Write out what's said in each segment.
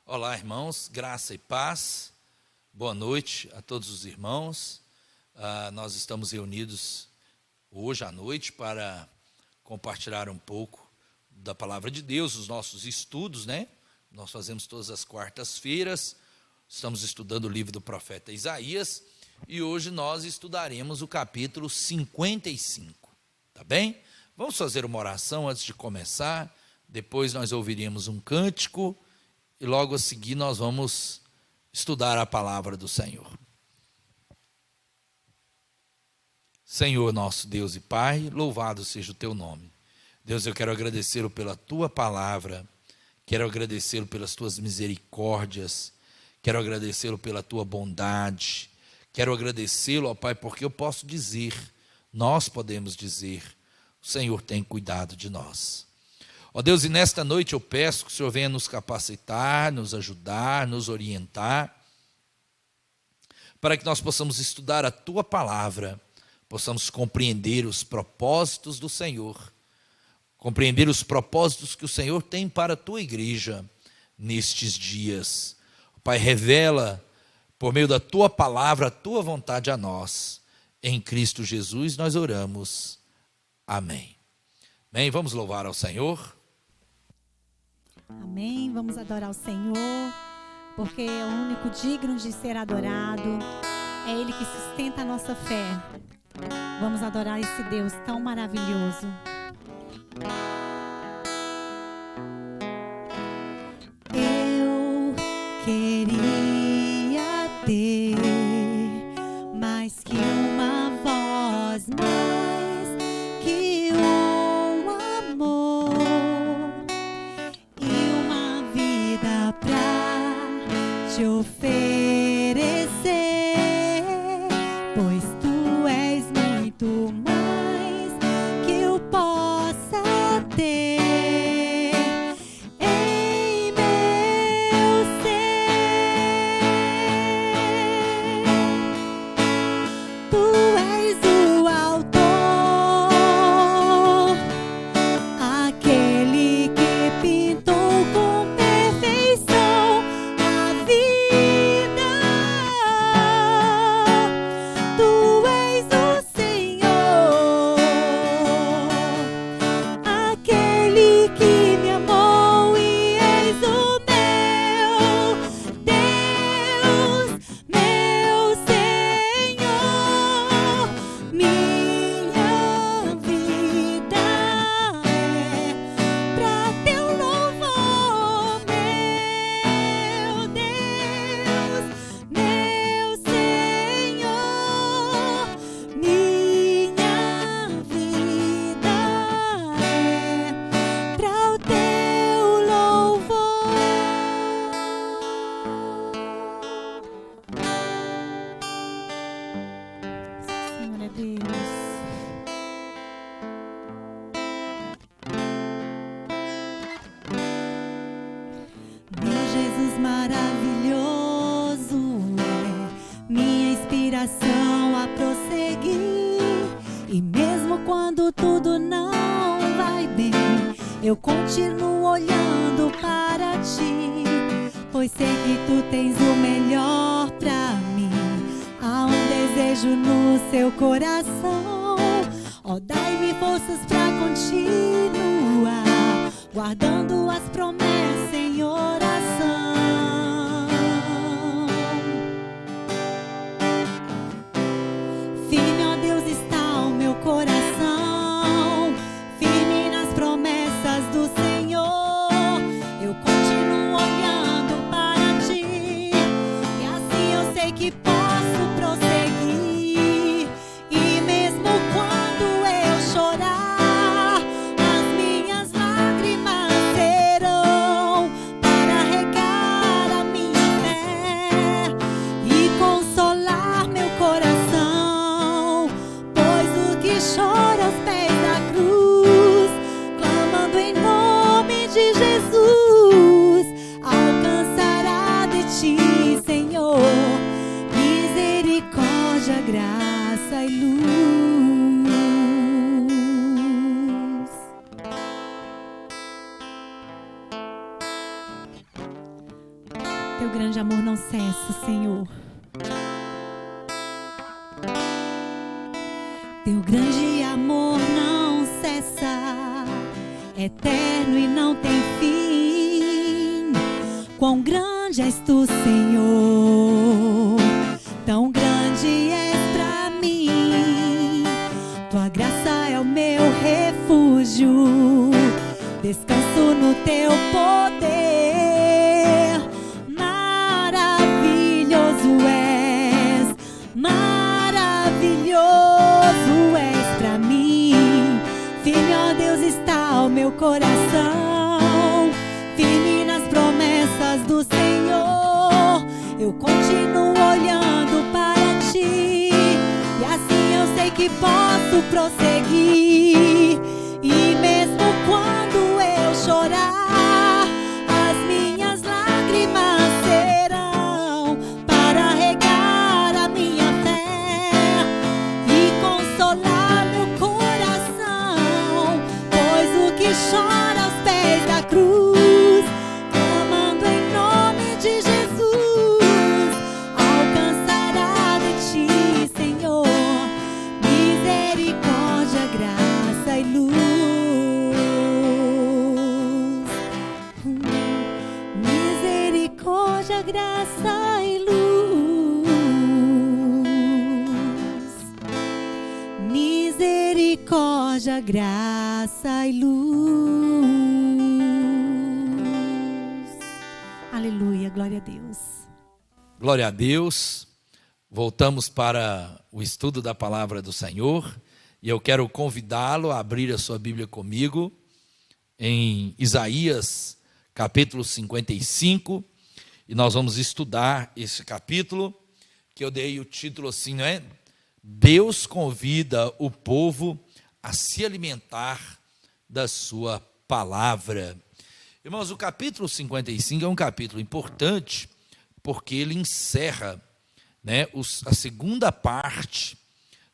Olá, irmãos, graça e paz, boa noite a todos os irmãos. Nós estamos reunidos hoje à noite para compartilhar um pouco da palavra de Deus, os nossos estudos, né? Nós fazemos todas as quartas-feiras, estamos estudando o livro do profeta Isaías e hoje nós estudaremos o capítulo 55, tá bem? Vamos fazer uma oração antes de começar, depois nós ouviremos um cântico e logo a seguir nós vamos estudar a palavra do Senhor. Senhor nosso Deus e Pai, louvado seja o teu nome. Deus, eu quero agradecê-lo pela tua palavra, quero agradecê-lo pelas tuas misericórdias, quero agradecê-lo pela tua bondade, quero agradecê-lo, ó Pai, porque eu posso dizer, nós podemos dizer, o Senhor tem cuidado de nós. Ó Deus, e nesta noite eu peço que o Senhor venha nos capacitar, nos ajudar, nos orientar, para que nós possamos estudar a tua palavra, possamos compreender os propósitos do Senhor, compreender os propósitos que o Senhor tem para a tua igreja nestes dias. Pai, revela por meio da tua palavra a tua vontade a nós. Em Cristo Jesus nós oramos. Amém. Bem, vamos louvar ao Senhor. Amém, vamos adorar o Senhor, porque é o único digno de ser adorado, é Ele que sustenta a nossa fé. Vamos adorar esse Deus tão maravilhoso. Eu queria ter mais que uma voz, mais que um amor e uma vida pra te oferecer, pois tu és muito mais que eu possa ter em meu ser. Tu és o autor, aquele que pintou com perfeição a vida. Tu és o Senhor, aquele que me amou e és o meu Deus, meu Senhor. Minha vida é pra teu louvor, meu Deus, meu Senhor. Minha vida é pra o teu louvor. Senhor é Deus. Meu Jesus maravilhoso é minha inspiração a prosseguir. E mesmo quando tudo não vai bem, eu continuo olhando para ti, pois sei que tu tens o melhor pra mim. Há um desejo no seu coração, ó, dai-me forças pra continuar, guardando as promessas em oração. Firme, ó Deus, está o meu coração, firme nas promessas do Senhor. Eu continuo olhando para ti, e assim eu sei que posso prosseguir. E mesmo quando eu chorar, as minhas lágrimas Teu grande amor não cessa, Senhor. Teu grande amor não cessa, eterno e não tem fim. Quão grande és tu, Senhor, tão grande és pra mim. Tua graça é o meu refúgio, descanso no teu poder. Maravilhoso és, maravilhoso és pra mim. Firme, ó Deus, está o meu coração, firme nas promessas do Senhor. Eu continuo olhando para ti, e assim eu sei que posso prosseguir. E mesmo quando eu chorar, as minhas lágrimas serão para regar a minha fé e consolar meu coração, pois o que chora aos pés da cruz, clamando em nome de Jesus, alcançará de ti, Senhor, misericórdia, graça e luz. Misericórdia, graça e luz. Misericórdia, graça e luz. Aleluia, glória a Deus. Glória a Deus. Voltamos para o estudo da palavra do Senhor. E eu quero convidá-lo a abrir a sua Bíblia comigo em Isaías, capítulo 55. E nós vamos estudar esse capítulo, que eu dei o título assim, não é? Deus convida o povo a se alimentar da sua palavra. Irmãos, o capítulo 55 é um capítulo importante, porque ele encerra, né, a segunda parte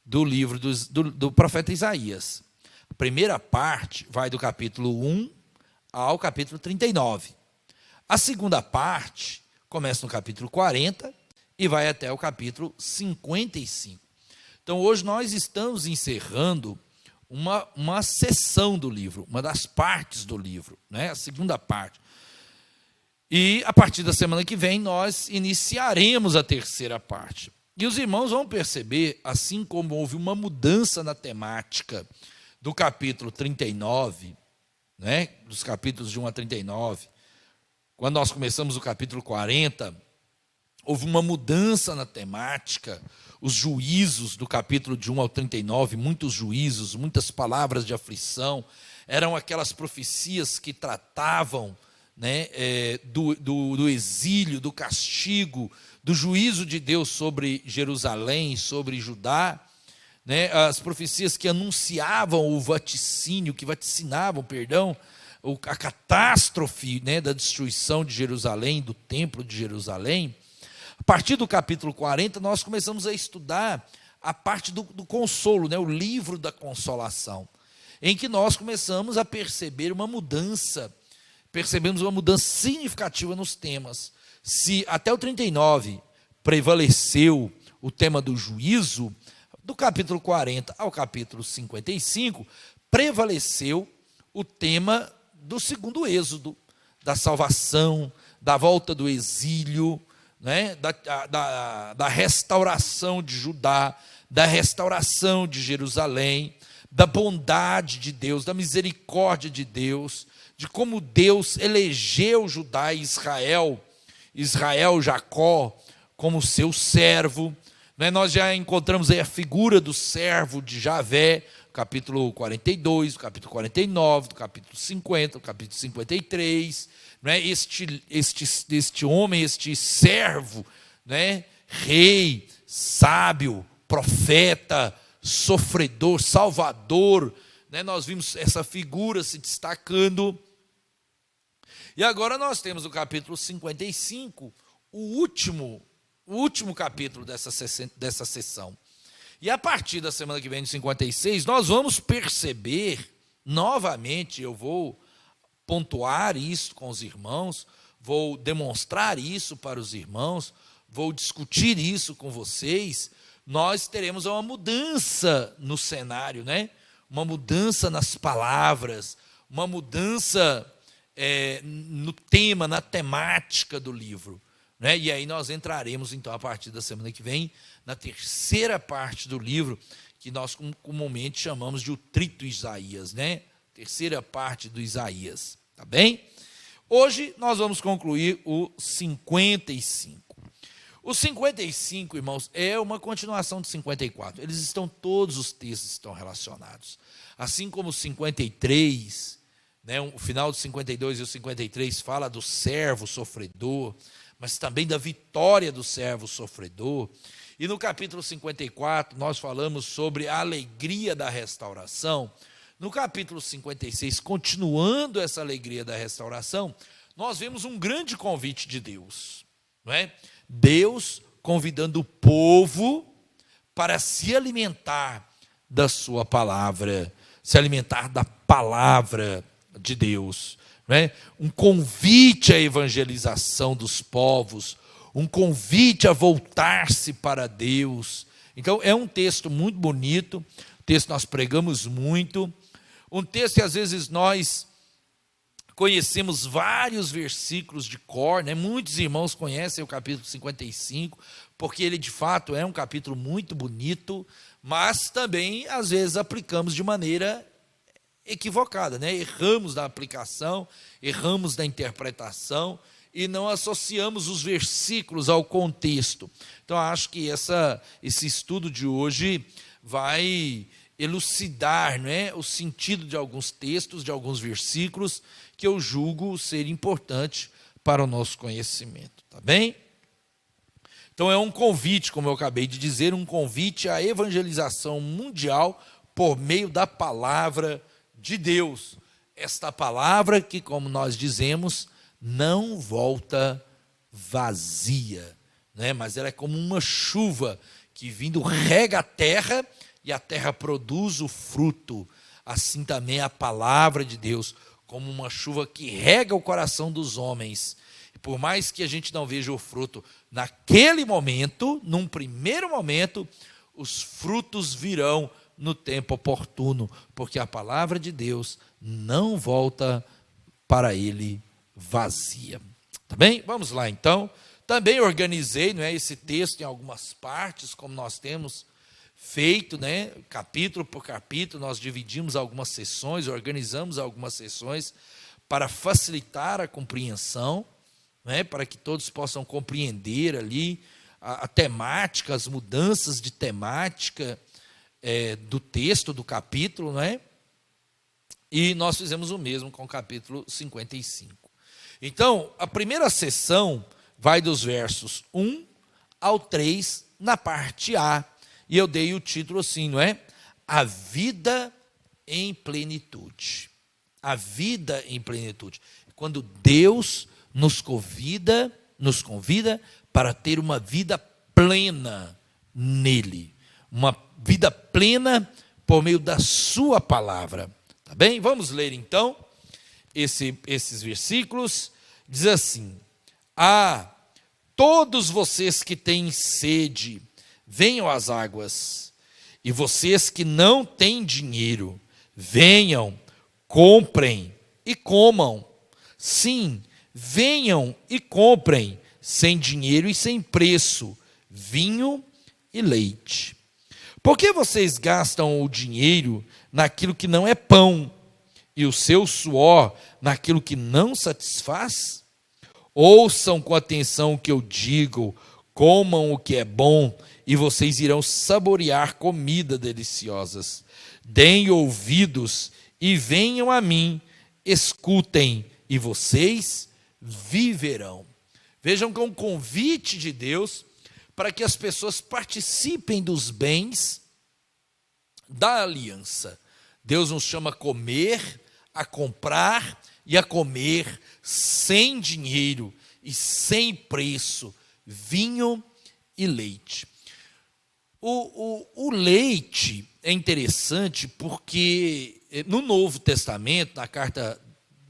do livro do profeta Isaías. A primeira parte vai do capítulo 1 ao capítulo 39. A segunda parte começa no capítulo 40 e vai até o capítulo 55. Então, hoje nós estamos encerrando uma seção do livro, uma das partes do livro, né? A segunda parte. E a partir da semana que vem nós iniciaremos a terceira parte. E os irmãos vão perceber, assim como houve uma mudança na temática do capítulo 39, né? Dos capítulos de 1 a 39, quando nós começamos o capítulo 40, houve uma mudança na temática. Os juízos do capítulo de 1 ao 39, muitos juízos, muitas palavras de aflição, eram aquelas profecias que tratavam, né, do exílio, do castigo, do juízo de Deus sobre Jerusalém, sobre Judá, né, as profecias que anunciavam o vaticínio, que vaticinavam, a catástrofe, né, da destruição de Jerusalém, do templo de Jerusalém. A partir do capítulo 40, nós começamos a estudar a parte do consolo, né, o livro da consolação, em que nós começamos a percebemos uma mudança significativa nos temas. Se até o 39 prevaleceu o tema do juízo, do capítulo 40 ao capítulo 55, prevaleceu o tema do segundo êxodo, da salvação, da volta do exílio, né, da restauração de Judá, da restauração de Jerusalém, da bondade de Deus, da misericórdia de Deus, de como Deus elegeu Judá e Israel, Jacó, como seu servo. Né, nós já encontramos aí a figura do servo de Javé, capítulo 42, capítulo 49, do capítulo 50, do capítulo 53, né? Este homem, este servo, né? Rei, sábio, profeta, sofredor, salvador, né? Nós vimos essa figura se destacando. E agora nós temos o capítulo 55, o último capítulo dessa sessão. E a partir da semana que vem, de 56, nós vamos perceber, novamente, eu vou pontuar isso com os irmãos, vou demonstrar isso para os irmãos, vou discutir isso com vocês, nós teremos uma mudança no cenário, né? Uma mudança nas palavras, uma mudança no tema, na temática do livro, né? E aí nós entraremos, então, a partir da semana que vem, na terceira parte do livro, que nós comumente chamamos de o Trito Isaías, né? Terceira parte do Isaías, tá bem? Hoje nós vamos concluir o 55. O 55, irmãos, é uma continuação do 54. Todos os textos estão relacionados. Assim como o 53, né, o final do 52 e o 53 fala do servo sofredor, mas também da vitória do servo sofredor. E no capítulo 54 nós falamos sobre a alegria da restauração. No capítulo 56, continuando essa alegria da restauração, nós vemos um grande convite de Deus, não é? Deus convidando o povo para se alimentar da sua palavra, se alimentar da palavra de Deus, não é? Um convite à evangelização dos povos, um convite a voltar-se para Deus. Então, é um texto muito bonito, texto que nós pregamos muito, um texto que às vezes nós conhecemos vários versículos de cor, né? Muitos irmãos conhecem o capítulo 55, porque ele de fato é um capítulo muito bonito, mas também às vezes aplicamos de maneira equivocada, né? Erramos na aplicação, erramos na interpretação e não associamos os versículos ao contexto. Então acho que esse estudo de hoje vai elucidar, né, o sentido de alguns textos, de alguns versículos, que eu julgo ser importante para o nosso conhecimento, tá bem? Então é um convite, como eu acabei de dizer, um convite à evangelização mundial por meio da palavra de Deus. Esta palavra que, como nós dizemos, não volta vazia, né? Mas ela é como uma chuva que vindo rega a terra e a terra produz o fruto. Assim também a palavra de Deus, como uma chuva que rega o coração dos homens. E por mais que a gente não veja o fruto naquele momento, num primeiro momento, os frutos virão no tempo oportuno, porque a palavra de Deus não volta para ele vazia. Tá bem? Vamos lá então. Também organizei, não é, esse texto em algumas partes, como nós temos feito, né, capítulo por capítulo, nós dividimos algumas sessões, organizamos algumas sessões para facilitar a compreensão, né, para que todos possam compreender ali a temática, as mudanças de temática do texto, do capítulo, né? E nós fizemos o mesmo com o capítulo 55. Então, a primeira sessão vai dos versos 1 ao 3, na parte A, e eu dei o título assim, não é? A vida em plenitude. A vida em plenitude. Quando Deus nos convida para ter uma vida plena nele. Uma vida plena por meio da sua palavra. Tá bem? Vamos ler então esses versículos. Diz assim: todos vocês que têm sede, venham às águas, e vocês que não têm dinheiro, venham, comprem e comam. Sim, venham e comprem, sem dinheiro e sem preço, vinho e leite. Por que vocês gastam o dinheiro naquilo que não é pão, e o seu suor naquilo que não satisfaz? Ouçam com atenção o que eu digo, comam o que é bom, e vocês irão saborear comida deliciosas. Deem ouvidos e venham a mim, escutem, e vocês viverão. Vejam que é um convite de Deus para que as pessoas participem dos bens da aliança. Deus nos chama a comer, a comprar e a comer sem dinheiro e sem preço, vinho e leite. O leite é interessante porque no Novo Testamento, na carta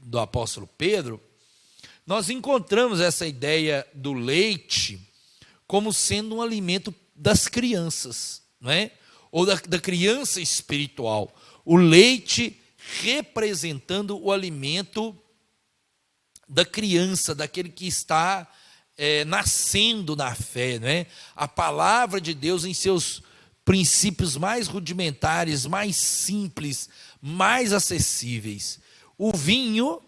do apóstolo Pedro, nós encontramos essa ideia do leite como sendo um alimento das crianças, não é? Ou da criança espiritual. O leite representando o alimento da criança, daquele que está nascendo na fé, não é? A palavra de Deus em seus princípios mais rudimentares, mais simples, mais acessíveis. O vinho,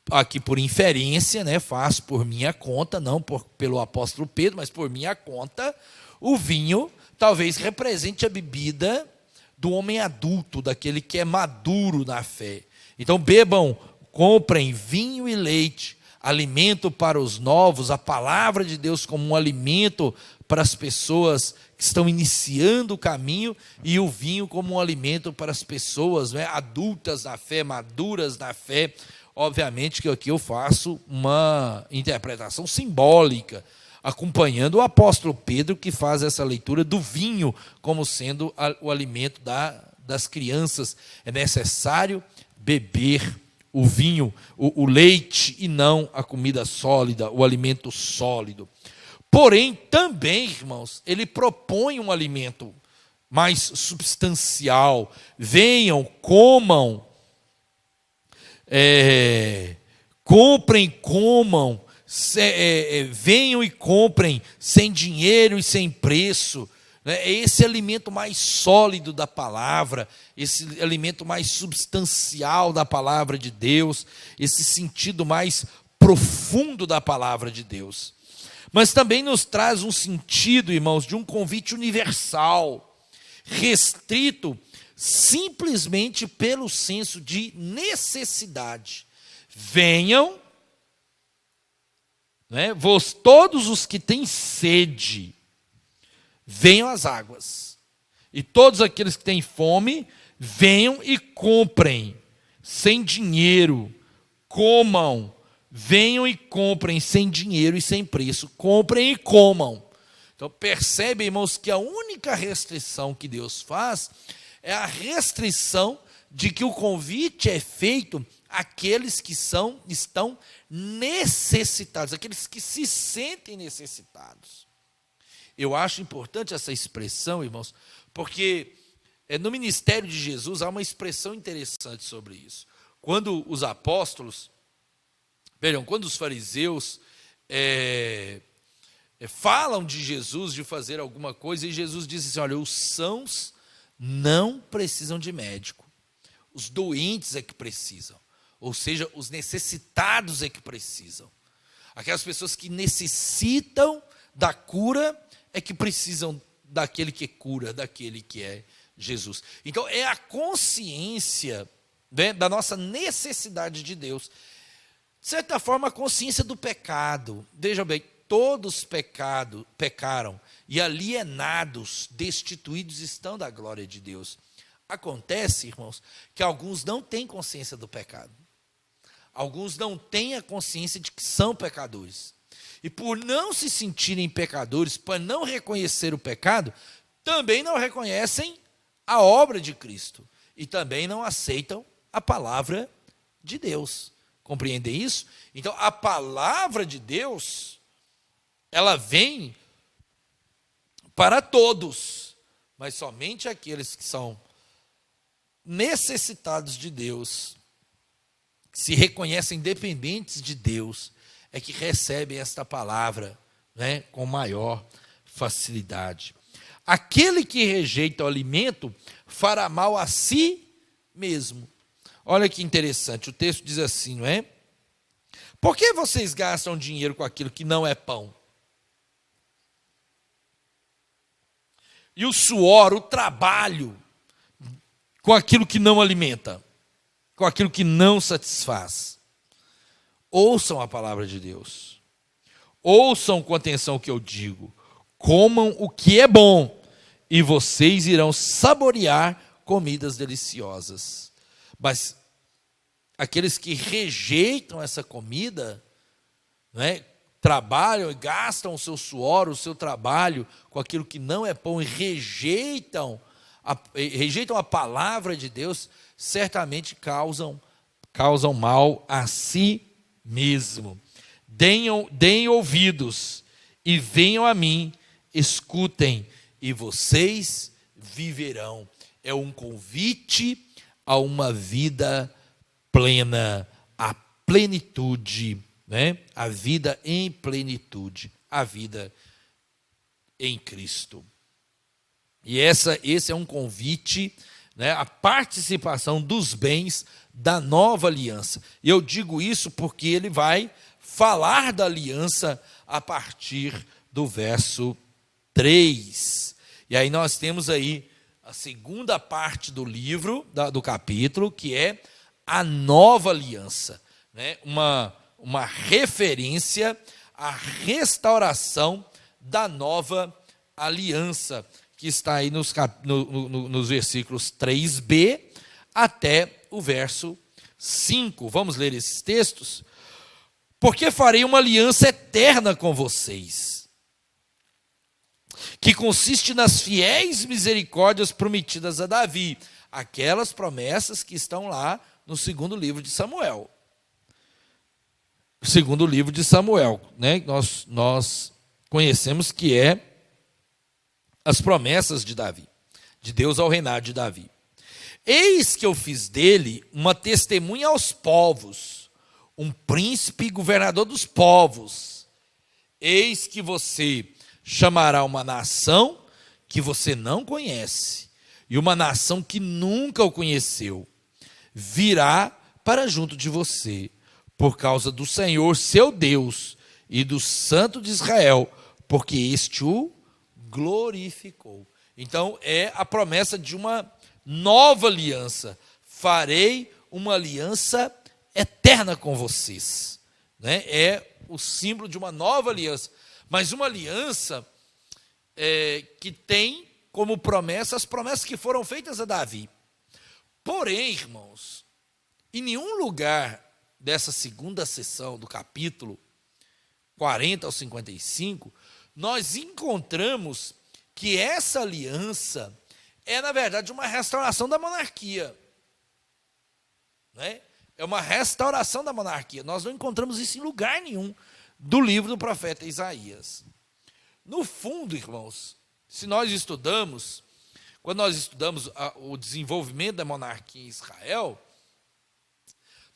aqui por inferência, né, faço por minha conta, não pelo apóstolo Pedro, mas por minha conta, o vinho talvez represente a bebida do homem adulto, daquele que é maduro na fé. Então bebam, comprem vinho e leite, alimento para os novos, a palavra de Deus como um alimento para as pessoas que estão iniciando o caminho, e o vinho como um alimento para as pessoas, né, adultas na fé, maduras na fé. Obviamente que aqui eu faço uma interpretação simbólica, acompanhando o apóstolo Pedro, que faz essa leitura do vinho como sendo o alimento das crianças. É necessário beber o vinho, o leite, e não a comida sólida, o alimento sólido. Porém, também, irmãos, ele propõe um alimento mais substancial. Venham, comam, comprem, comam, venham e comprem sem dinheiro e sem preço. É esse alimento mais sólido da palavra, esse alimento mais substancial da palavra de Deus, esse sentido mais profundo da palavra de Deus. Mas também nos traz um sentido, irmãos, de um convite universal, restrito simplesmente pelo senso de necessidade. Venham, né, vós todos os que têm sede, venham às águas. E todos aqueles que têm fome, venham e comprem, sem dinheiro, comam. Venham e comprem sem dinheiro e sem preço. Comprem e comam. Então percebem, irmãos, que a única restrição que Deus faz é a restrição de que o convite é feito àqueles que estão necessitados, aqueles que se sentem necessitados. Eu acho importante essa expressão, irmãos, porque no ministério de Jesus há uma expressão interessante sobre isso. Quando os fariseus falam de Jesus, de fazer alguma coisa, e Jesus diz assim: olha, os sãos não precisam de médico, os doentes é que precisam, ou seja, os necessitados é que precisam. Aquelas pessoas que necessitam da cura é que precisam daquele que cura, daquele que é Jesus. Então é a consciência, né, da nossa necessidade de Deus. De certa forma, a consciência do pecado. Veja bem, todos pecaram e alienados, destituídos estão da glória de Deus. Acontece, irmãos, que alguns não têm consciência do pecado. Alguns não têm a consciência de que são pecadores. E por não se sentirem pecadores, por não reconhecer o pecado, também não reconhecem a obra de Cristo. E também não aceitam a palavra de Deus. Compreendem isso? Então, a palavra de Deus, ela vem para todos, mas somente aqueles que são necessitados de Deus, que se reconhecem dependentes de Deus, é que recebem esta palavra, né, com maior facilidade. Aquele que rejeita o alimento fará mal a si mesmo. Olha que interessante, o texto diz assim, não é? Por que vocês gastam dinheiro com aquilo que não é pão? E o suor, o trabalho, com aquilo que não alimenta, com aquilo que não satisfaz. Ouçam a palavra de Deus. Ouçam com atenção o que eu digo. Comam o que é bom, e vocês irão saborear comidas deliciosas. Mas aqueles que rejeitam essa comida, né, trabalham e gastam o seu suor, o seu trabalho com aquilo que não é pão, e rejeitam a palavra de Deus, certamente causam mal a si mesmo. Deem ouvidos e venham a mim, escutem, e vocês viverão. É um convite a uma vida plena, a plenitude, né? A vida em plenitude, a vida em Cristo. E esse é um convite, né, a participação dos bens da nova aliança. E eu digo isso porque ele vai falar da aliança a partir do verso 3. E aí nós temos aí a segunda parte do livro, do capítulo, que é a nova aliança, né? Uma referência à restauração da nova aliança, que está aí nos versículos 3b até o verso 5. Vamos ler esses textos? Porque farei uma aliança eterna com vocês, que consiste nas fiéis misericórdias prometidas a Davi, aquelas promessas que estão lá no segundo livro de Samuel. O segundo livro de Samuel, né? Nós conhecemos que é as promessas de Davi, de Deus ao reinado de Davi. Eis que eu fiz dele uma testemunha aos povos, um príncipe e governador dos povos. Eis que você chamará uma nação que você não conhece, e uma nação que nunca o conheceu, virá para junto de você, por causa do Senhor seu Deus e do Santo de Israel, porque este o glorificou. Então é a promessa de uma nova aliança. Farei uma aliança eterna com vocês, né? É o símbolo de uma nova aliança, mas uma aliança que tem como promessa as promessas que foram feitas a Davi. Porém, irmãos, em nenhum lugar dessa segunda sessão do capítulo 40 ao 55, nós encontramos que essa aliança é, na verdade, uma restauração da monarquia, né? É uma restauração da monarquia. Nós não encontramos isso em lugar nenhum do livro do profeta Isaías. No fundo, irmãos, quando nós estudamos o desenvolvimento da monarquia em Israel,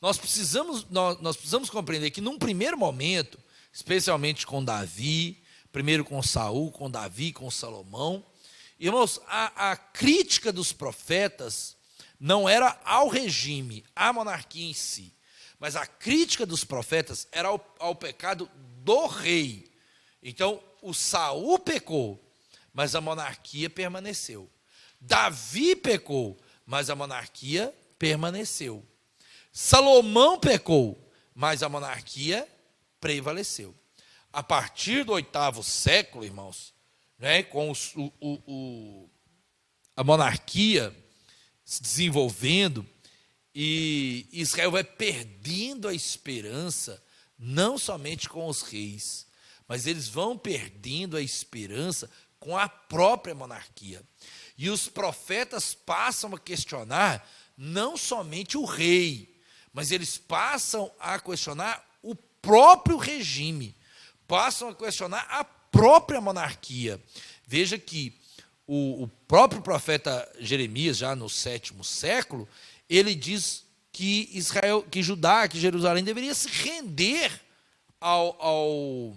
nós precisamos compreender que num primeiro momento, especialmente com Davi, primeiro com Saul, com Davi, com Salomão, irmãos, a crítica dos profetas não era ao regime, à monarquia em si, mas a crítica dos profetas era ao pecado do rei. Então, o Saul pecou, mas a monarquia permaneceu. Davi pecou, mas a monarquia permaneceu. Salomão pecou, mas a monarquia prevaleceu. A partir do 8º século, irmãos, né, com a monarquia se desenvolvendo, e Israel vai perdendo a esperança, não somente com os reis, mas eles vão perdendo a esperança com a própria monarquia. E os profetas passam a questionar não somente o rei, mas eles passam a questionar o próprio regime, passam a questionar a própria monarquia. Veja que o próprio profeta Jeremias, já no 7º século, ele diz que Judá, que Jerusalém deveria se render ao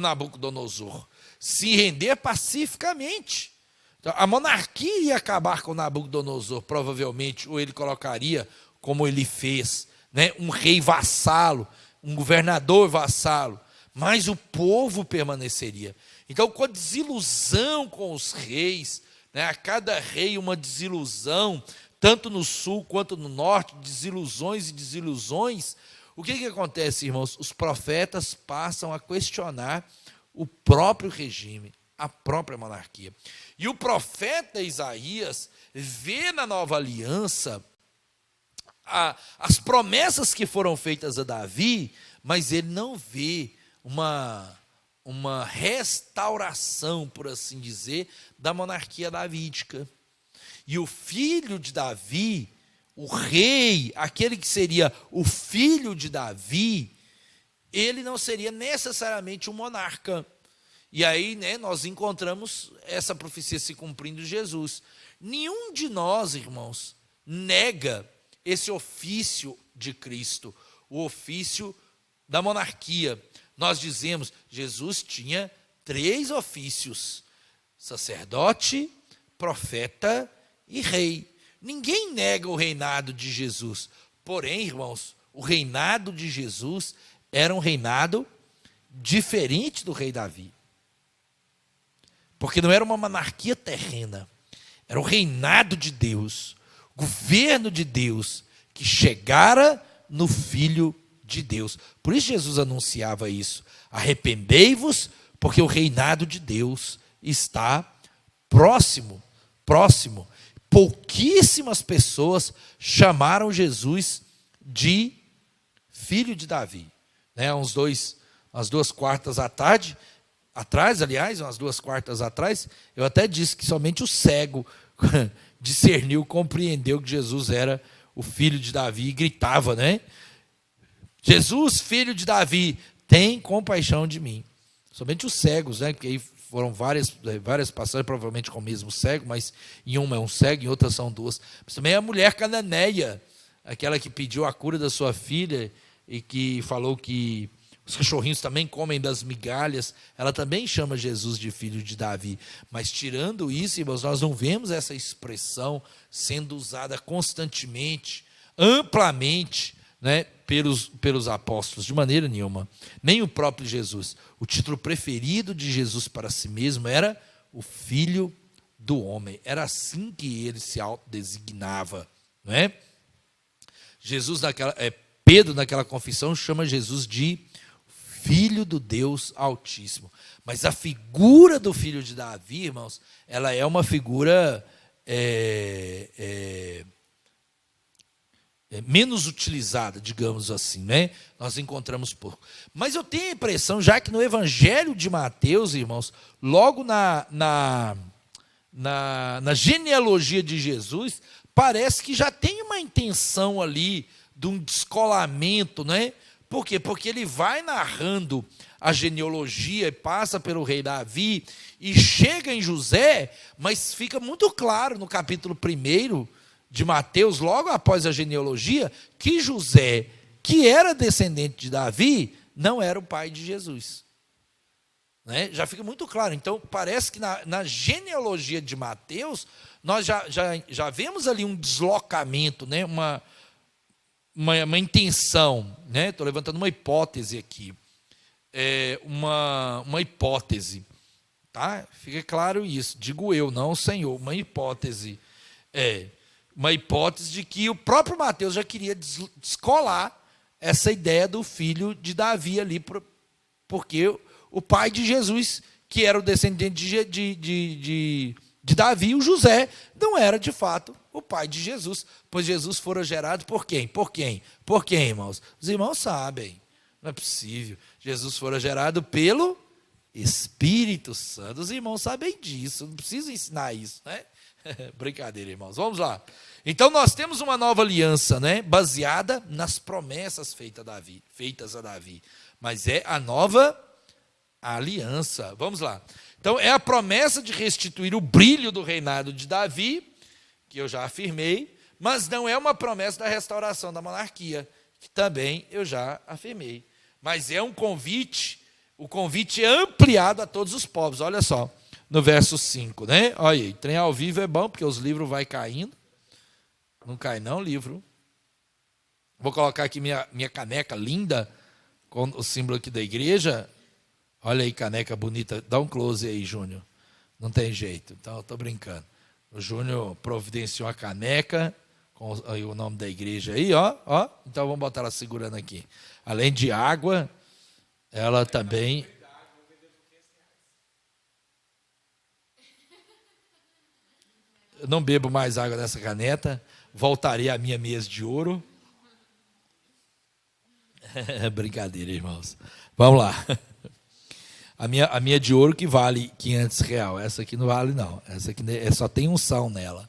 Nabucodonosor, se render pacificamente. Então, a monarquia ia acabar com Nabucodonosor, provavelmente, ou ele colocaria, como ele fez, né, um rei vassalo, um governador vassalo, mas o povo permaneceria. Então, com a desilusão com os reis, né, a cada rei uma desilusão, tanto no sul quanto no norte, desilusões e desilusões, o que acontece, irmãos? Os profetas passam a questionar o próprio regime, a própria monarquia. E o profeta Isaías vê na nova aliança as promessas que foram feitas a Davi, mas ele não vê uma restauração, por assim dizer, da monarquia davídica. E o filho de Davi, o rei, aquele que seria o filho de Davi, ele não seria necessariamente um monarca. E aí, né, nós encontramos essa profecia se cumprindo em Jesus. Nenhum de nós, irmãos, nega esse ofício de Cristo, o ofício da monarquia. Nós dizemos, Jesus tinha 3 ofícios: sacerdote, profeta e rei. Ninguém nega o reinado de Jesus. Porém, irmãos, o reinado de Jesus era um reinado diferente do rei Davi. Porque não era uma monarquia terrena, era o reinado de Deus, o governo de Deus, que chegara no Filho de Deus. Por isso Jesus anunciava isso: arrependei-vos, porque o reinado de Deus está próximo. Pouquíssimas pessoas chamaram Jesus de filho de Davi. Né? Umas 2 quartas atrás, eu até disse que somente o cego discerniu, compreendeu que Jesus era o filho de Davi e gritava, né? Jesus, filho de Davi, tem compaixão de mim. Somente os cegos, né? Porque aí foram várias passagens, provavelmente com o mesmo cego, mas em uma é um cego, em outra são 2. Mas também a mulher cananeia, aquela que pediu a cura da sua filha e que falou que os cachorrinhos também comem das migalhas, ela também chama Jesus de filho de Davi. Mas tirando isso, irmãos, nós não vemos essa expressão sendo usada constantemente, amplamente, né, pelos apóstolos, de maneira nenhuma. Nem o próprio Jesus. O título preferido de Jesus para si mesmo era o Filho do Homem. Era assim que ele se autodesignava, não é? Pedro, naquela confissão, chama Jesus de Filho do Deus Altíssimo. Mas a figura do filho de Davi, irmãos, ela é uma figura menos utilizada, digamos assim, né? Nós encontramos pouco. Mas eu tenho a impressão, já que no Evangelho de Mateus, irmãos, logo na genealogia de Jesus, parece que já tem uma intenção ali de um descolamento, né? Por quê? Porque ele vai narrando a genealogia e passa pelo rei Davi e chega em José, mas fica muito claro no capítulo 1 de Mateus, logo após a genealogia, que José, que era descendente de Davi, não era o pai de Jesus. Né? Já fica muito claro. Então, parece que na genealogia de Mateus, nós já vemos ali um deslocamento, né? uma intenção. Estou levantando uma hipótese aqui. Uma hipótese. Tá? Fica claro isso. Digo eu, não o Senhor. Uma hipótese. Uma hipótese de que o próprio Mateus já queria descolar essa ideia do filho de Davi ali, porque o pai de Jesus, que era o descendente de Davi, o José, não era de fato o pai de Jesus, pois Jesus fora gerado por quem? Por quem, irmãos? Os irmãos sabem, não é possível. Jesus fora gerado pelo Espírito Santo. Os irmãos sabem disso, não preciso ensinar isso, né? Brincadeira, irmãos. Vamos lá. Então nós temos uma nova aliança, né, baseada nas promessas feitas a Davi. Mas é a nova aliança. Vamos lá. Então é a promessa de restituir o brilho do reinado de Davi, que eu já afirmei, mas não é uma promessa da restauração da monarquia, que também eu já afirmei. Mas é um convite, o convite é ampliado a todos os povos. Olha só. No verso 5, né? Olha aí, trem ao vivo é bom, porque os livros vai caindo. Não cai não, livro. Vou colocar aqui minha caneca linda, com o símbolo aqui da igreja. Olha aí, caneca bonita. Dá um close aí, Júnior. Não tem jeito, então eu estou brincando. O Júnior providenciou a caneca, com aí o nome da igreja aí, ó. Então vamos botar ela segurando aqui. Além de água, ela também... Eu não bebo mais água dessa caneta, voltarei à minha mesa de ouro. Brincadeira, irmãos. Vamos lá. A minha de ouro que vale R$500. Essa aqui não vale, não. Essa aqui só tem unção nela.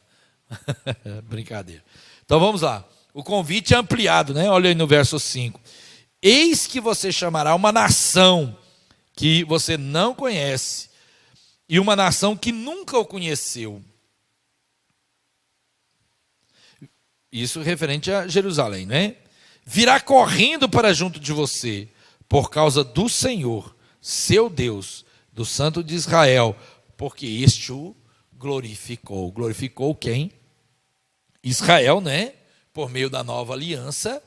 Brincadeira. Então vamos lá. O convite é ampliado, né? Olha aí no verso 5. Eis que você chamará uma nação que você não conhece e uma nação que nunca o conheceu. Isso referente a Jerusalém, né? Virá correndo para junto de você, por causa do Senhor, seu Deus, do Santo de Israel, porque este o glorificou. Glorificou quem? Israel, né? Por meio da nova aliança,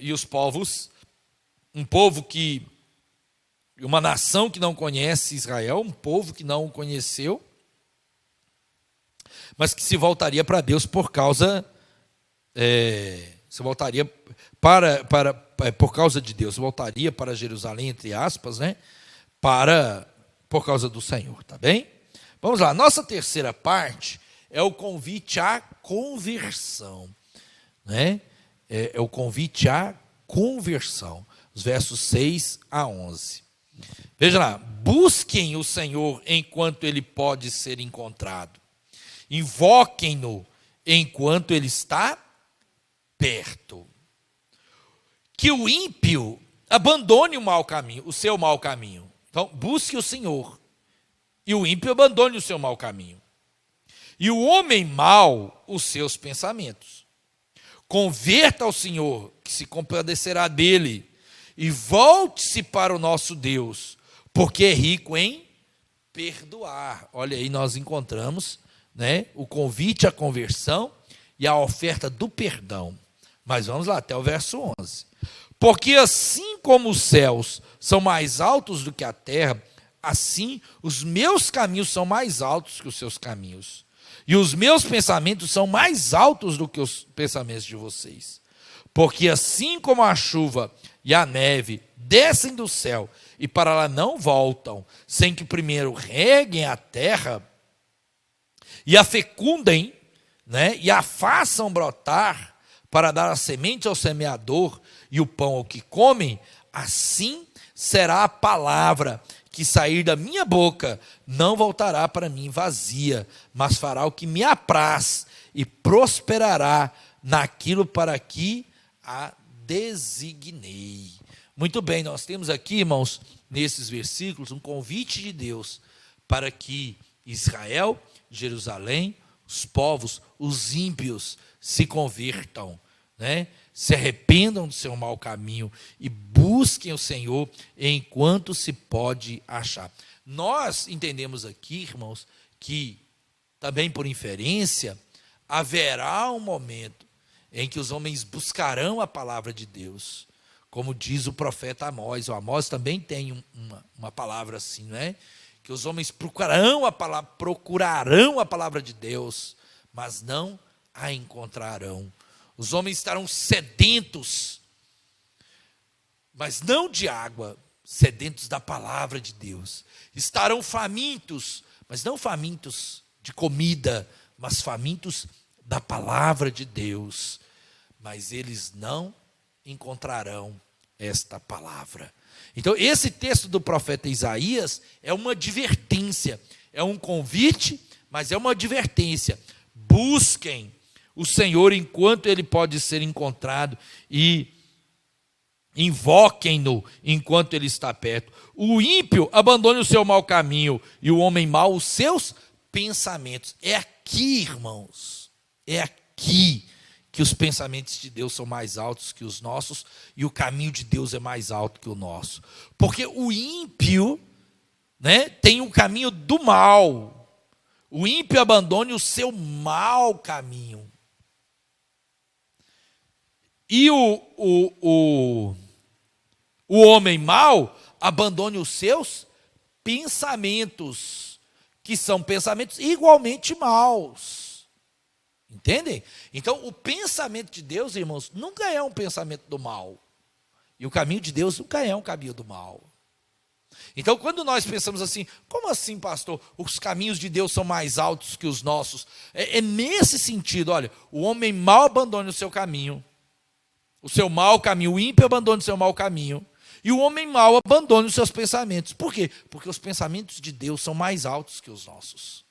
e os povos, um povo que, uma nação que não conhece Israel, um povo que não o conheceu, mas que se voltaria para Deus por causa, se voltaria por causa de Deus, voltaria para Jerusalém, entre aspas, né? Por causa do Senhor, tá bem? Vamos lá, nossa terceira parte é o convite à conversão, né? É o convite à conversão, os versos 6 a 11. Veja lá, busquem o Senhor enquanto Ele pode ser encontrado. Invoquem-no enquanto Ele está perto. Que o ímpio abandone o mau caminho, o seu mau caminho. Então, busque o Senhor. E o ímpio abandone o seu mau caminho. E o homem mau, os seus pensamentos. Converta ao Senhor, que se compadecerá dele. E volte-se para o nosso Deus, porque é rico em perdoar. Olha aí, nós encontramos, né, o convite à conversão e a oferta do perdão. Mas vamos lá, até o verso 11. Porque assim como os céus são mais altos do que a terra, assim os meus caminhos são mais altos que os seus caminhos. E os meus pensamentos são mais altos do que os pensamentos de vocês. Porque assim como a chuva e a neve descem do céu e para lá não voltam, sem que primeiro reguem a terra e a fecundem, né, e a façam brotar para dar a semente ao semeador e o pão ao que comem, assim será a palavra que sair da minha boca, não voltará para mim vazia, mas fará o que me apraz e prosperará naquilo para que a designei. Muito bem, nós temos aqui, irmãos, nesses versículos, um convite de Deus para que Israel, Jerusalém, os povos, os ímpios se convertam, né? Se arrependam do seu mau caminho e busquem o Senhor enquanto se pode achar. Nós entendemos aqui, irmãos, que também por inferência haverá um momento em que os homens buscarão a palavra de Deus, como diz o profeta Amós. O Amós também tem uma palavra assim, né? Que os homens procurarão a palavra de Deus, mas não a encontrarão. Os homens estarão sedentos, mas não de água, sedentos da palavra de Deus. Estarão famintos, mas não famintos de comida, mas famintos da palavra de Deus. Mas eles não encontrarão esta palavra. Então, esse texto do profeta Isaías é uma advertência, é um convite, mas é uma advertência. Busquem o Senhor enquanto Ele pode ser encontrado e invoquem-no enquanto Ele está perto. O ímpio abandone o seu mau caminho e o homem mau os seus pensamentos. É aqui, irmãos, é aqui que os pensamentos de Deus são mais altos que os nossos e o caminho de Deus é mais alto que o nosso. Porque o ímpio, né, tem um caminho do mal. O ímpio abandone o seu mau caminho. E o homem mau abandone os seus pensamentos, que são pensamentos igualmente maus. Entendem? Então, o pensamento de Deus, irmãos, nunca é um pensamento do mal. E o caminho de Deus nunca é um caminho do mal. Então, quando nós pensamos assim, como assim, pastor? Os caminhos de Deus são mais altos que os nossos. É nesse sentido, olha, o homem mau abandone o seu caminho, o seu mau caminho, o ímpio abandone o seu mau caminho, e o homem mau abandone os seus pensamentos. Por quê? Porque os pensamentos de Deus são mais altos que os nossos.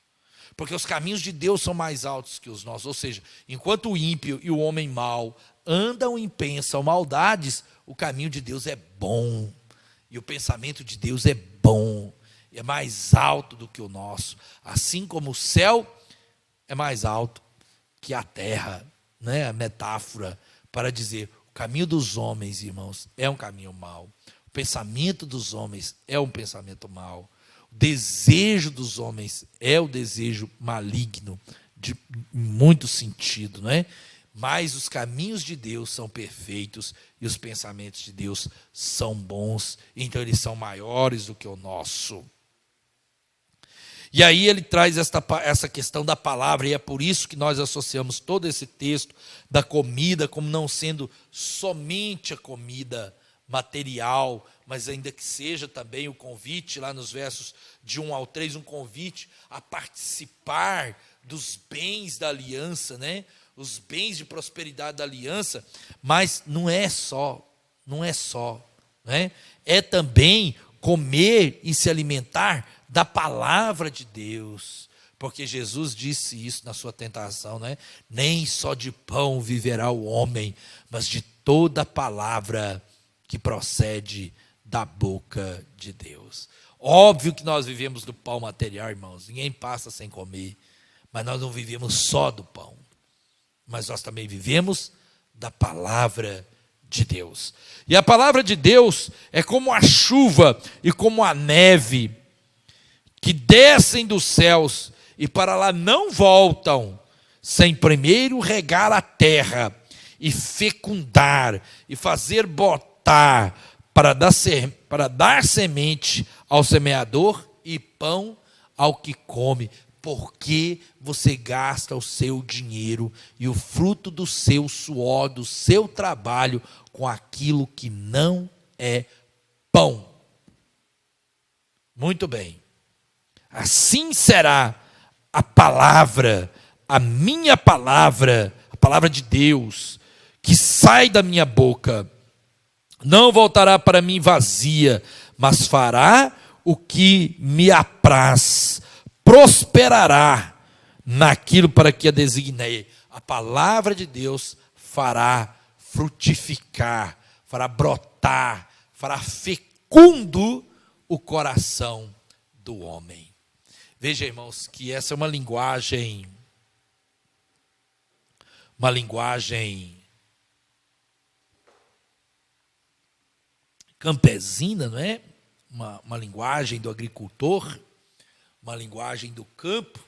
Porque os caminhos de Deus são mais altos que os nossos. Ou seja, enquanto o ímpio e o homem mau andam e pensam maldades, o caminho de Deus é bom. E o pensamento de Deus é bom. É mais alto do que o nosso. Assim como o céu é mais alto que a terra. Né? A metáfora para dizer, o caminho dos homens, irmãos, é um caminho mau. O pensamento dos homens é um pensamento mau. O desejo dos homens é o desejo maligno, em muito sentido, não é? Mas os caminhos de Deus são perfeitos e os pensamentos de Deus são bons, então eles são maiores do que o nosso. E aí ele traz essa questão da palavra, e é por isso que nós associamos todo esse texto da comida como não sendo somente a comida material, mas ainda que seja também o convite, lá nos versos de 1 ao 3, um convite a participar dos bens da aliança, né? Os bens de prosperidade da aliança, mas não é só, né? É também comer e se alimentar da palavra de Deus, porque Jesus disse isso na sua tentação, né? Nem só de pão viverá o homem, mas de toda palavra que procede da boca de Deus. Óbvio que nós vivemos do pão material, irmãos, ninguém passa sem comer, mas nós não vivemos só do pão, mas nós também vivemos da palavra de Deus. E a palavra de Deus é como a chuva e como a neve que descem dos céus e para lá não voltam, sem primeiro regar a terra e fecundar e fazer brotar, para dar semente ao semeador e pão ao que come. Porque você gasta o seu dinheiro e o fruto do seu suor, do seu trabalho, com aquilo que não é pão. Muito bem. Assim será a palavra, a minha palavra, a palavra de Deus, que sai da minha boca. Não voltará para mim vazia, mas fará o que me apraz. Prosperará naquilo para que a designei. A palavra de Deus fará frutificar, fará brotar, fará fecundo o coração do homem. Veja, irmãos, que essa é uma linguagem campesina, não é? Uma linguagem do agricultor, uma linguagem do campo,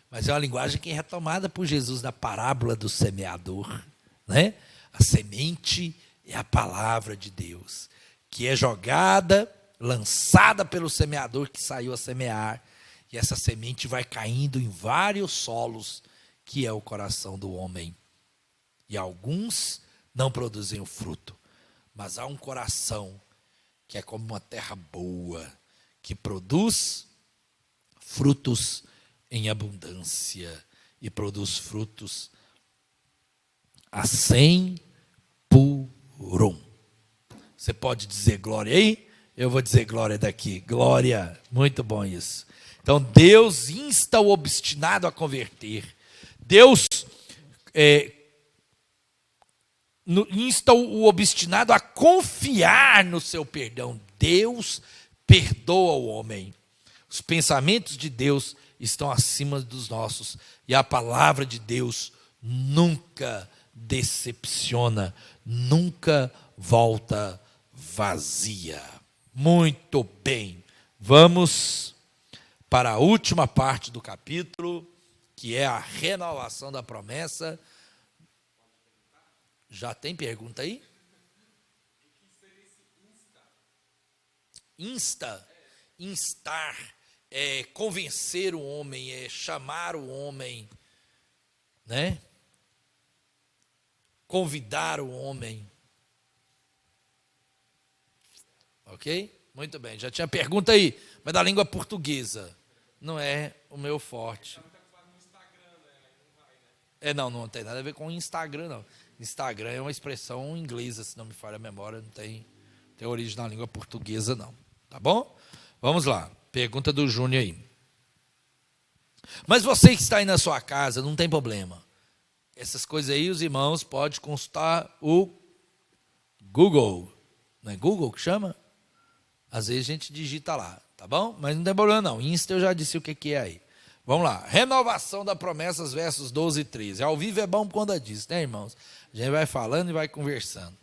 mas é uma linguagem que é retomada por Jesus na parábola do semeador, né? A semente é a palavra de Deus, que é jogada, lançada pelo semeador que saiu a semear, e essa semente vai caindo em vários solos, que é o coração do homem. E alguns não produzem o fruto, mas há um coração que é como uma terra boa, que produz frutos em abundância, e produz frutos a 100 por 1. Você pode dizer glória aí? Eu vou dizer glória daqui. Glória, muito bom isso. Então Deus insta o obstinado a converter. Deus insta o obstinado a confiar no seu perdão. Deus perdoa o homem. Os pensamentos de Deus estão acima dos nossos. E a palavra de Deus nunca decepciona, nunca volta vazia. Muito bem. Vamos para a última parte do capítulo, que é a renovação da promessa. Já tem pergunta aí? Instar é convencer o homem, é chamar o homem, né? Convidar o homem. Ok? Muito bem. Já tinha pergunta aí, mas da língua portuguesa. Não é o meu forte. Não tem nada a ver com Instagram, não. Instagram é uma expressão inglesa, se não me falha a memória, não tem origem na língua portuguesa, não. Tá bom? Vamos lá. Pergunta do Júnior aí. Mas você que está aí na sua casa, não tem problema. Essas coisas aí, os irmãos podem consultar o Google. Não é Google que chama? Às vezes a gente digita lá, tá bom? Mas não tem problema não. Insta eu já disse o que é aí. Vamos lá. Renovação da promessas, versos 12 e 13. Ao vivo é bom por conta disso, né, irmãos? A gente vai falando e vai conversando.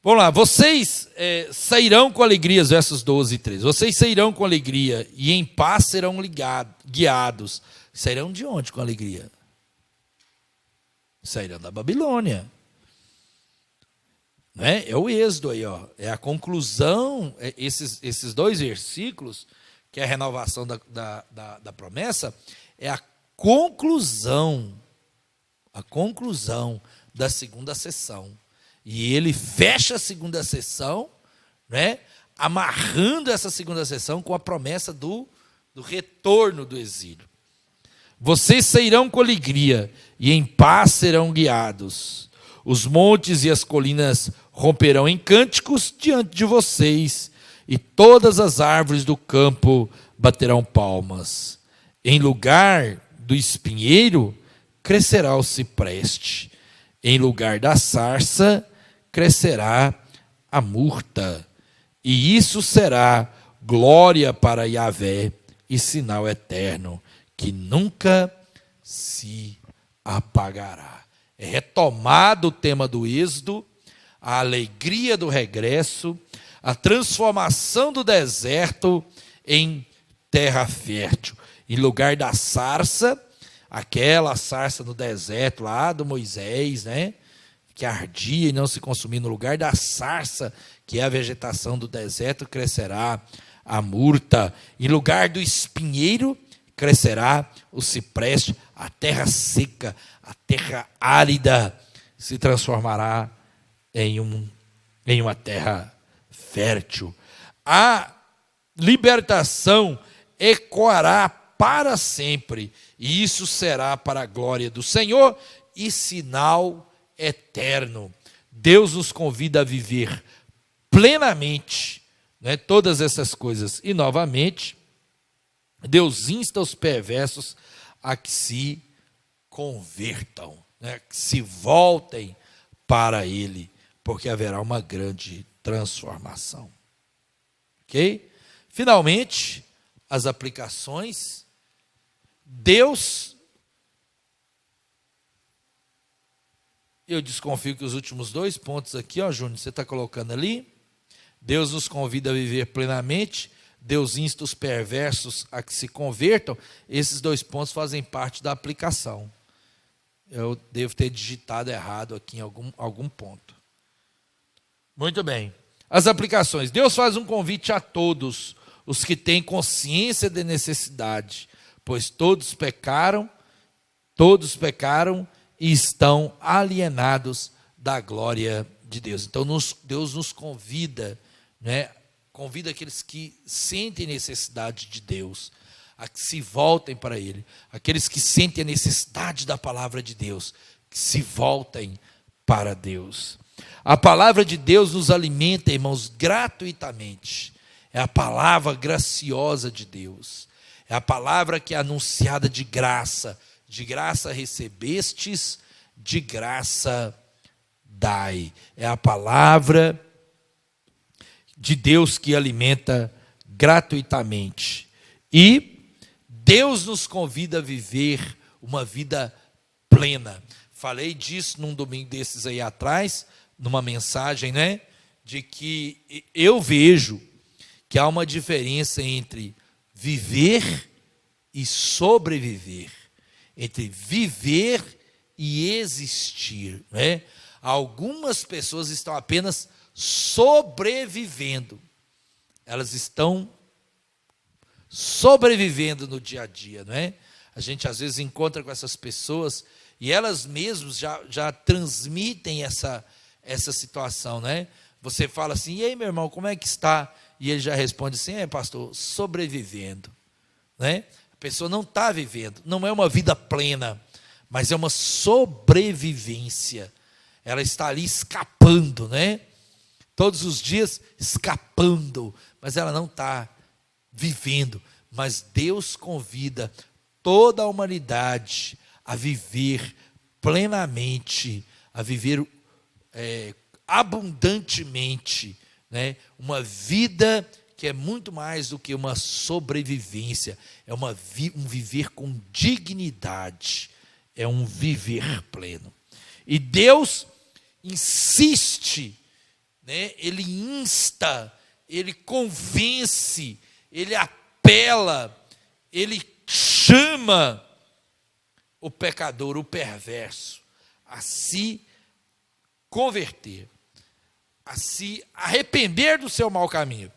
Vamos lá. Vocês sairão com alegria, versos 12 e 13. Vocês sairão com alegria e em paz serão guiados. Sairão de onde com alegria? Sairão da Babilônia. Não é? É o êxodo aí, ó. É a conclusão, esses dois versículos, que é a renovação da promessa, é a conclusão da segunda sessão. E ele fecha a segunda sessão, né, amarrando essa segunda sessão com a promessa do retorno do exílio. Vocês sairão com alegria e em paz serão guiados. Os montes e as colinas romperão em cânticos diante de vocês, e todas as árvores do campo baterão palmas. Em lugar do espinheiro, crescerá o cipreste. Em lugar da sarça, crescerá a murta. E isso será glória para Yahvé e sinal eterno, que nunca se apagará. É retomado o tema do êxodo, a alegria do regresso, a transformação do deserto em terra fértil. Em lugar da sarça, aquela sarça no deserto lá do Moisés, né, que ardia e não se consumia, no lugar da sarça, que é a vegetação do deserto, crescerá a murta. Em lugar do espinheiro, crescerá o cipreste. A terra seca, a terra árida, se transformará em uma terra fértil. A libertação ecoará para sempre, e isso será para a glória do Senhor e sinal eterno. Deus nos convida a viver plenamente, né, todas essas coisas. E, novamente, Deus insta os perversos a que se convertam, né, que se voltem para Ele, porque haverá uma grande transformação. Ok? Finalmente, as aplicações. Deus, eu desconfio que os últimos 2 pontos aqui, ó, Júnior, você está colocando ali. Deus nos convida a viver plenamente. Deus insta os perversos a que se convertam. Esses 2 pontos fazem parte da aplicação. Eu devo ter digitado errado aqui em algum ponto. Muito bem. As aplicações. Deus faz um convite a todos os que têm consciência de necessidade, pois todos pecaram e estão alienados da glória de Deus. Então, Deus nos convida, né? Convida aqueles que sentem necessidade de Deus, a que se voltem para Ele. Aqueles que sentem a necessidade da palavra de Deus, que se voltem para Deus. A palavra de Deus nos alimenta, irmãos, gratuitamente. É a palavra graciosa de Deus. É a palavra que é anunciada de graça. De graça recebestes, de graça dai. É a palavra de Deus que alimenta gratuitamente. E Deus nos convida a viver uma vida plena. Falei disso num domingo desses aí atrás, numa mensagem, né? De que eu vejo que há uma diferença entre viver e sobreviver, entre viver e existir, né? Algumas pessoas estão apenas sobrevivendo, elas estão sobrevivendo no dia a dia, não é? A gente às vezes encontra com essas pessoas e elas mesmas já transmitem essa situação, né? Você fala assim, e aí, meu irmão, como é que está? E ele já responde assim, pastor, sobrevivendo, né? A pessoa não está vivendo, não é uma vida plena, mas é uma sobrevivência. Ela está ali escapando, né? Todos os dias escapando, mas ela não está vivendo. Mas Deus convida toda a humanidade a viver plenamente, a viver abundantemente, né? Uma vida que é muito mais do que uma sobrevivência, é um viver com dignidade, é um viver pleno. E Deus insiste, né? Ele insta, ele convence, ele apela, ele chama o pecador, o perverso, a se converter, a se arrepender do seu mau caminho,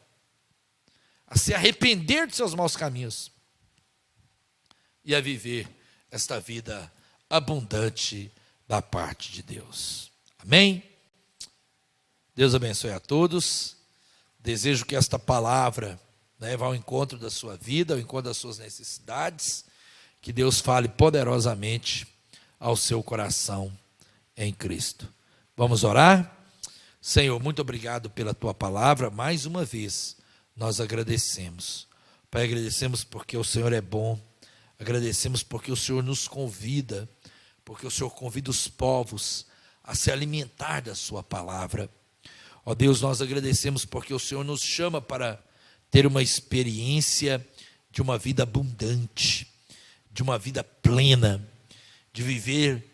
a se arrepender dos seus maus caminhos e a viver esta vida abundante da parte de Deus. Amém? Deus abençoe a todos. Desejo que esta palavra, né, vá ao encontro da sua vida, ao encontro das suas necessidades, que Deus fale poderosamente ao seu coração em Cristo. Vamos orar? Senhor, muito obrigado pela tua palavra. Mais uma vez, nós agradecemos. Pai, agradecemos porque o Senhor é bom. Agradecemos porque o Senhor nos convida, porque o Senhor convida os povos a se alimentar da sua palavra. Ó Deus, nós agradecemos porque o Senhor nos chama para ter uma experiência de uma vida abundante, de uma vida plena, de viver,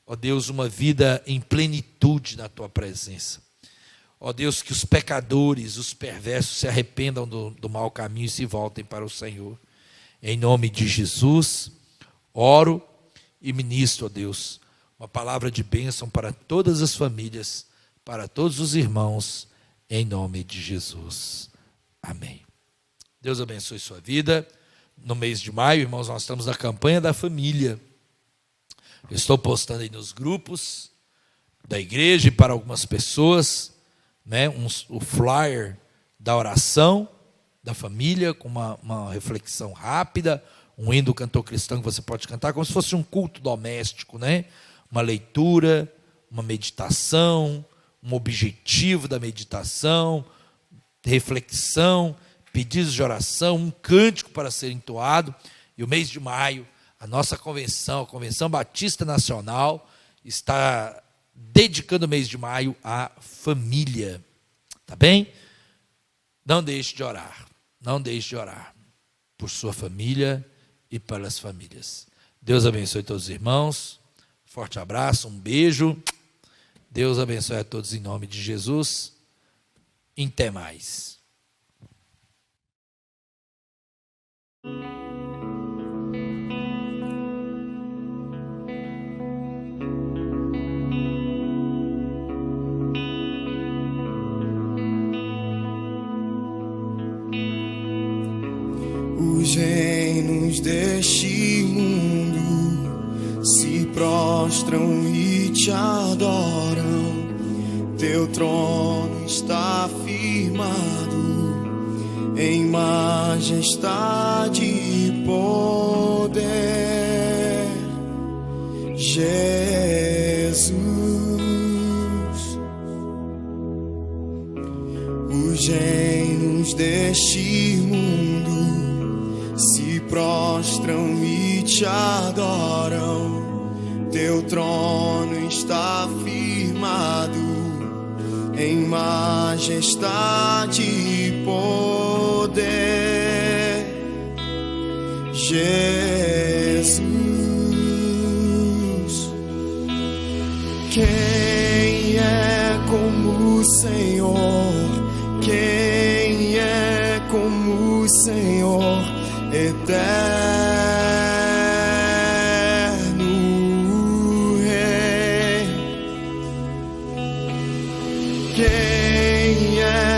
ó Deus, uma vida em plenitude na tua presença. Ó Deus, que os pecadores, os perversos se arrependam do mau caminho e se voltem para o Senhor. Em nome de Jesus, oro e ministro, ó Deus, uma palavra de bênção para todas as famílias, para todos os irmãos, em nome de Jesus. Amém. Deus abençoe sua vida. No mês de maio, irmãos, nós estamos na campanha da família. Eu estou postando aí nos grupos da igreja e para algumas pessoas, né, o flyer da oração da família, com uma reflexão rápida, um hino do cantor cristão que você pode cantar, como se fosse um culto doméstico, né? Uma leitura, uma meditação, um objetivo da meditação, reflexão, pedidos de oração, um cântico para ser entoado. E o mês de maio, a nossa convenção, a Convenção Batista Nacional, está dedicando o mês de maio à família. Tá bem? Não deixe de orar. Não deixe de orar por sua família e pelas famílias. Deus abençoe todos os irmãos. Forte abraço, um beijo. Deus abençoe a todos em nome de Jesus. Até mais. Os reinos deste mundo se prostram e te adoram. Teu trono está firmado em majestade e poder, Jesus. Os reinos deste mundo se prostram e te adoram. Teu trono está firmado em majestade e poder, Jesus. Quem é como o Senhor? Quem é como o Senhor? Eterno Rei.